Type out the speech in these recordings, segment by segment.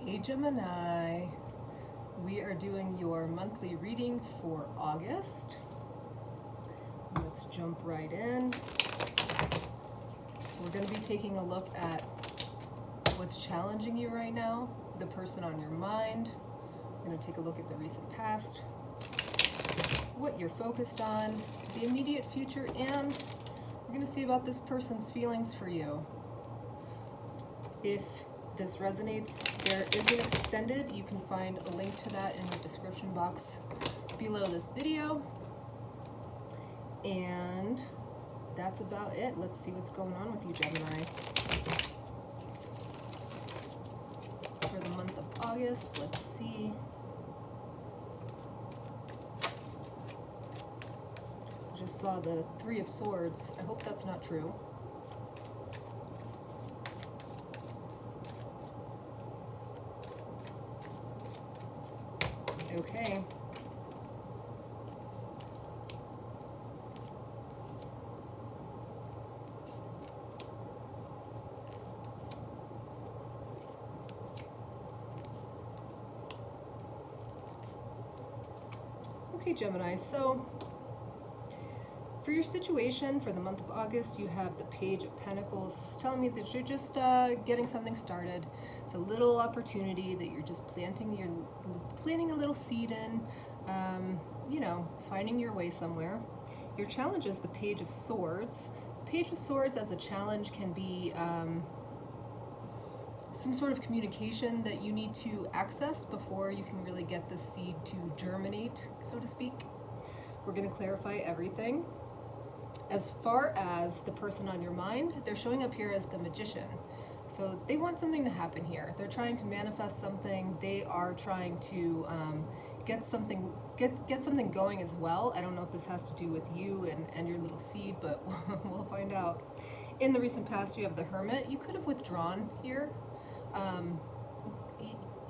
Hey Gemini, we are doing your monthly reading for August. Let's jump right in. We're going to be taking a look at what's challenging you right now, the person on your mind. We're going to take a look at the recent past, what you're focused on, the immediate future, and we're going to see about this person's feelings for you. If this resonates, there is an extended. You can find a link to that in the description box below this video. And that's about it. Let's see what's going on with you, Gemini. For the month of August, let's see. I just saw the Three of Swords. I hope that's not true. Okay. Okay, Gemini, so for your situation for the month of August, you have the Page of Pentacles. It's telling me that you're just getting something started. It's a little opportunity that you're just planting a little seed in, finding your way somewhere. Your challenge is the Page of Swords. The Page of Swords as a challenge can be some sort of communication that you need to access before you can really get the seed to germinate, so to speak. We're going to clarify everything. As far as the person on your mind, they're showing up here as the Magician. So they want something to happen here. They're trying to manifest something. They are trying to get something going as well. I don't know if this has to do with you and your little seed, but we'll find out. In the recent past, you have the Hermit. You could have withdrawn here.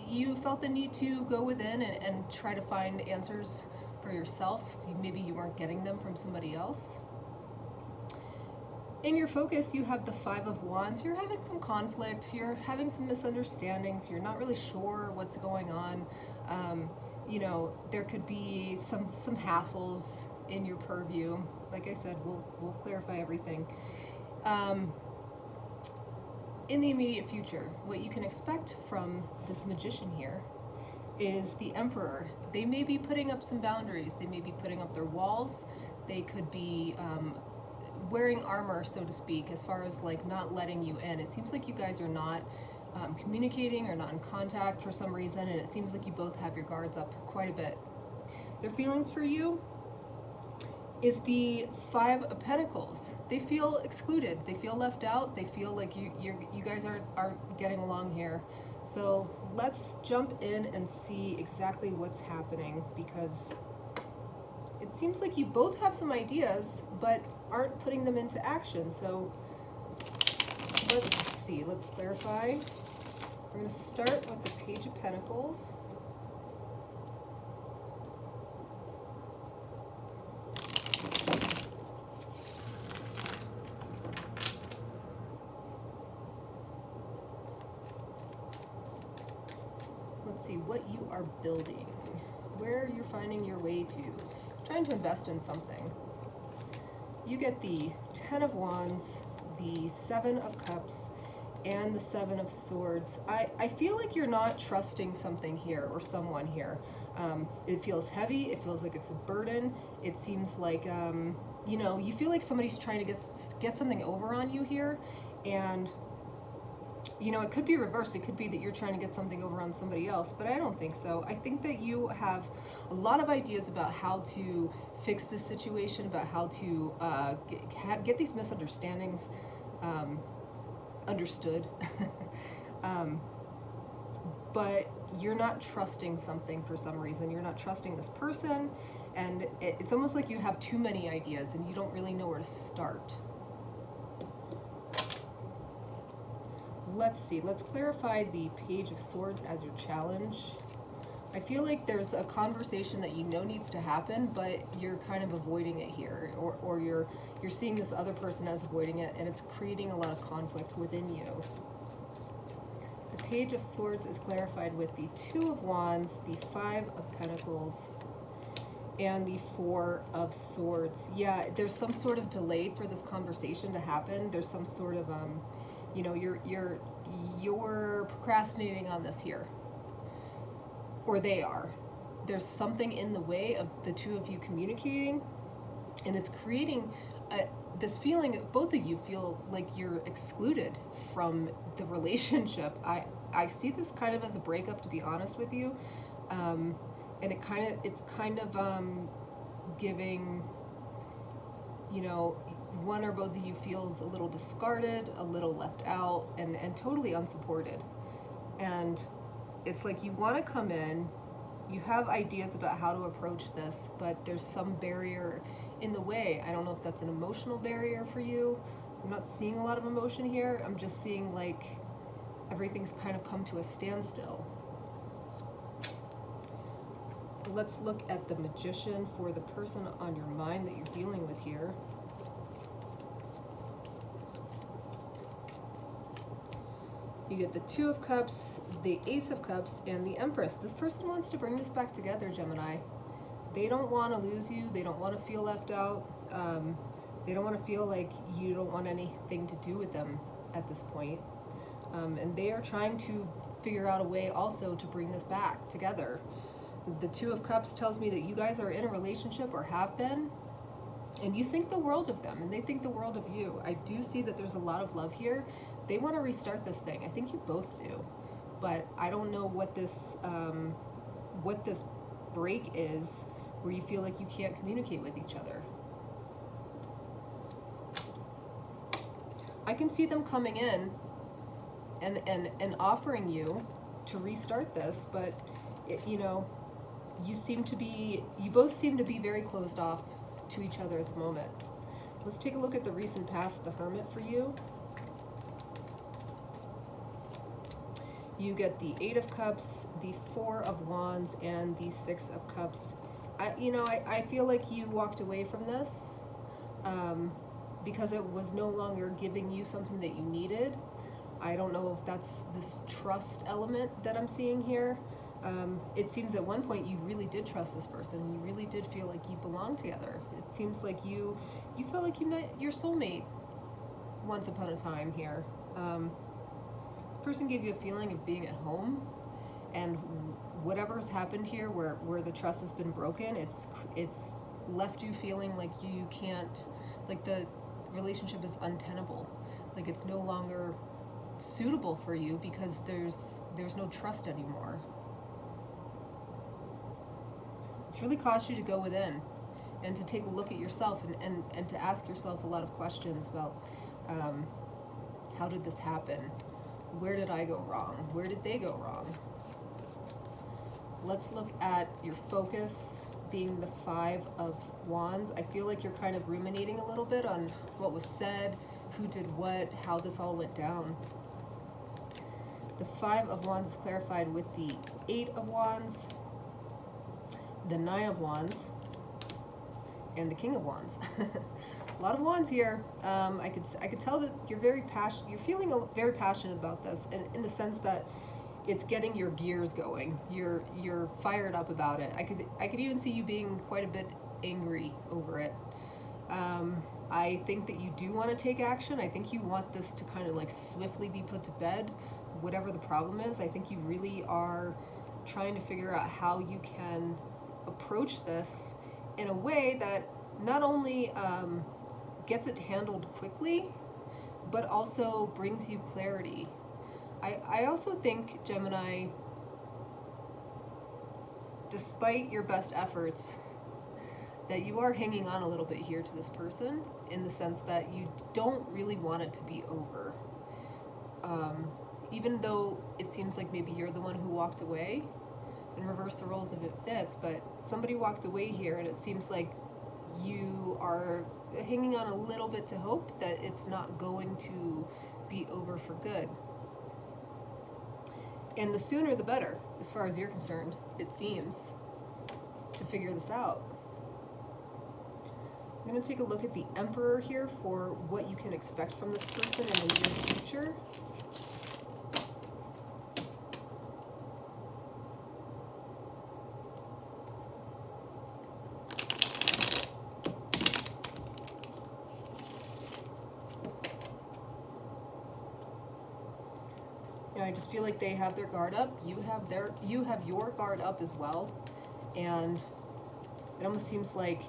You felt the need to go within and try to find answers for yourself. Maybe you weren't getting them from somebody else. In your focus, you have the Five of Wands. You're having some conflict. You're having some misunderstandings. You're not really sure what's going on. There could be some hassles in your purview. Like I said, we'll clarify everything. In the immediate future, what you can expect from this Magician here is the Emperor. They may be putting up some boundaries. They may be putting up their walls. They could be wearing armor, so to speak, as far as like not letting you in. It seems like you guys are not communicating or not in contact for some reason, and it seems like you both have your guards up quite a bit. Their feelings for you is the Five of Pentacles. They feel excluded. They feel left out. They feel like you guys aren't getting along here. So let's jump in and see exactly what's happening, because it seems like you both have some ideas but aren't putting them into action. So let's see, let's clarify. We're going to start with the Page of Pentacles. Let's see what you are building, where you're finding your way to, trying to invest in something. You get the Ten of Wands, the Seven of Cups, and the Seven of Swords. I feel like you're not trusting something here or someone here. It feels heavy. It feels like it's a burden. It seems like, you feel like somebody's trying to get something over on you here. And it could be reversed. It could be that you're trying to get something over on somebody else, but I don't think so. I think that you have a lot of ideas about how to fix this situation, about how to get these misunderstandings understood. But you're not trusting something for some reason. You're not trusting this person, and it's almost like you have too many ideas and you don't really know where to start. Let's see, let's clarify the Page of Swords as your challenge. I feel like there's a conversation that needs to happen, but you're kind of avoiding it here, or you're seeing this other person as avoiding it, and it's creating a lot of conflict within you. The Page of Swords is clarified with the Two of Wands, the Five of Pentacles, and the Four of Swords. Yeah, there's some sort of delay for this conversation to happen. There's some sort of you know, you're procrastinating on this here, or they are. There's something in the way of the two of you communicating, and it's creating this feeling that both of you feel like you're excluded from the relationship. I see this kind of as a breakup, to be honest with you, and it's kind of giving, you know, one or both of you feels a little discarded, a little left out, and totally unsupported. And it's like you want to come in, you have ideas about how to approach this, but there's some barrier in the way. I don't know if that's an emotional barrier for you. I'm not seeing a lot of emotion here. I'm just seeing like everything's kind of come to a standstill. Let's look at the Magician for the person on your mind that you're dealing with here. You get the Two of Cups, the Ace of Cups, and the Empress. This person wants to bring this back together, Gemini. They don't want to lose you. They don't want to feel left out. They don't want to feel like you don't want anything to do with them at this point. And they are trying to figure out a way also to bring this back together. The Two of Cups tells me that you guys are in a relationship or have been, and you think the world of them, and they think the world of you. I do see that there's a lot of love here. They want to restart this thing. I think you both do, but I don't know what this break is where you feel like you can't communicate with each other. I can see them coming in and offering you to restart this, but you know, you both seem to be very closed off to each other at the moment. Let's take a look at the recent past, the Hermit, for you. You get the Eight of Cups, the Four of Wands, and the Six of Cups. I feel like you walked away from this because it was no longer giving you something that you needed. I don't know if that's this trust element that I'm seeing here. It seems at one point you really did trust this person. You really did feel like you belonged together. It seems like you felt like you met your soulmate once upon a time here. This person gave you a feeling of being at home, and whatever's happened here where the trust has been broken, it's left you feeling like you can't, like the relationship is untenable, like it's no longer suitable for you because there's no trust anymore. It's really caused you to go within and to take a look at yourself and to ask yourself a lot of questions about how did this happen? Where did I go wrong? Where did they go wrong? Let's look at your focus being the Five of Wands. I feel like you're kind of ruminating a little bit on what was said, who did what, how this all went down. The Five of Wands is clarified with the Eight of Wands, the Nine of Wands, and the King of Wands. A lot of wands here. I could tell that you're very passionate. You're feeling very passionate about this, and in the sense that it's getting your gears going. You're fired up about it. I could even see you being quite a bit angry over it. I think that you do want to take action. I think you want this to kind of like swiftly be put to bed, whatever the problem is. I think you really are trying to figure out how you can approach this in a way that not only gets it handled quickly, but also brings you clarity. I also think, Gemini, despite your best efforts, that you are hanging on a little bit here to this person, in the sense that you don't really want it to be over. Even though it seems like maybe you're the one who walked away, and reverse the roles if it fits, but somebody walked away here, and it seems like you are hanging on a little bit to hope that it's not going to be over for good. And the sooner the better, as far as you're concerned, it seems, to figure this out. I'm going to take a look at the Emperor here for what you can expect from this person in the near future. just feel like they have their guard up. You have your guard up as well. And it almost seems like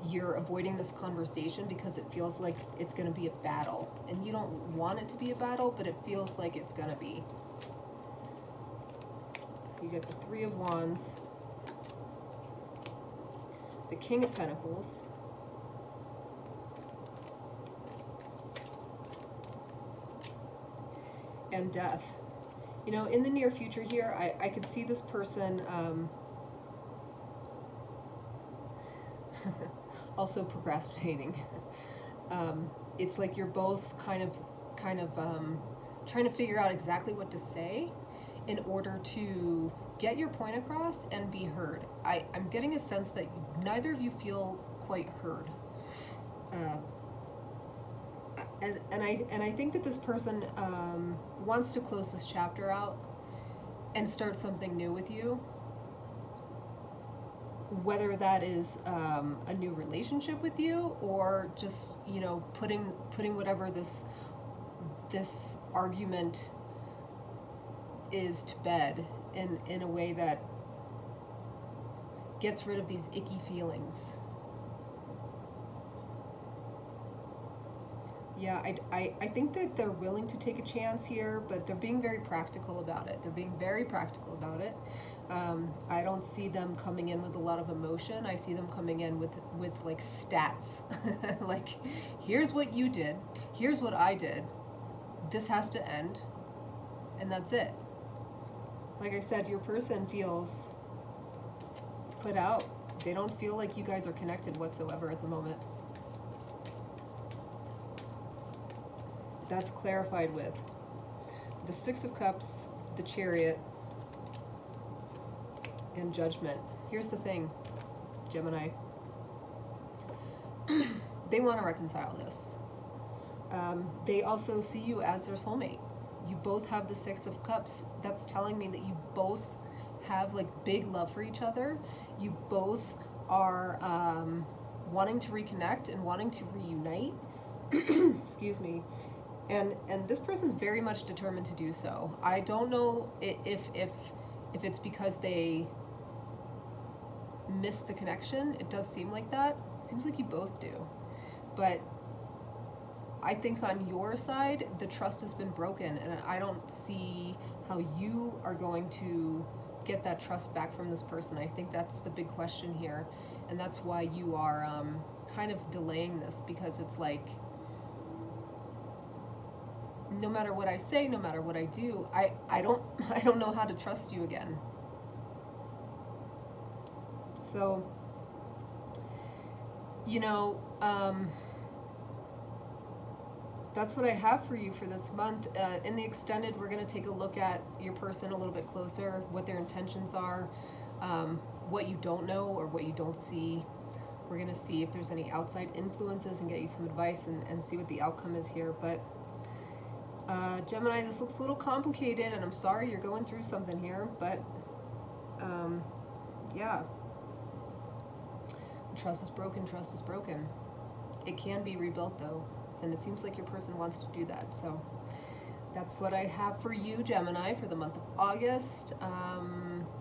you're avoiding this conversation because it feels like it's going to be a battle. And you don't want it to be a battle, but it feels like it's going to be. You get the Three of Wands, the King of Pentacles, and Death. You know, in the near future here, I could see this person also procrastinating. It's like you're both kind of trying to figure out exactly what to say in order to get your point across and be heard. I'm getting a sense that neither of you feel quite heard. And I think that this person wants to close this chapter out and start something new with you. Whether that is a new relationship with you, or just, you know, putting whatever this argument is to bed in a way that gets rid of these icky feelings. Yeah, I think that they're willing to take a chance here, but they're being very practical about it. I don't see them coming in with a lot of emotion. I see them coming in with like stats. Like, here's what you did, here's what I did, this has to end, and that's it. Like I said, your person feels put out. They don't feel like you guys are connected whatsoever at the moment. That's clarified with the Six of Cups, the Chariot, and Judgment. Here's the thing, Gemini. They want to reconcile this. They also see you as their soulmate. You both have the Six of Cups. That's telling me that you both have like big love for each other. You both are wanting to reconnect and wanting to reunite. Excuse me. And this person's very much determined to do so. I don't know if it's because they missed the connection. It does seem like that. It seems like you both do. But I think on your side, the trust has been broken, and I don't see how you are going to get that trust back from this person. I think that's the big question here, and that's why you are kind of delaying this, because it's like, no matter what I say, no matter what I do, I don't know how to trust you again. So, you know, that's what I have for you for this month. In the extended, we're going to take a look at your person a little bit closer, what their intentions are, what you don't know or what you don't see. We're going to see if there's any outside influences and get you some advice and see what the outcome is here. But Gemini, this looks a little complicated, and I'm sorry you're going through something here, but yeah. Trust is broken, trust is broken. It can be rebuilt though, and it seems like your person wants to do that. So that's what I have for you, Gemini, for the month of August.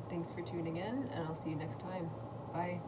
Thanks for tuning in, and I'll see you next time. Bye.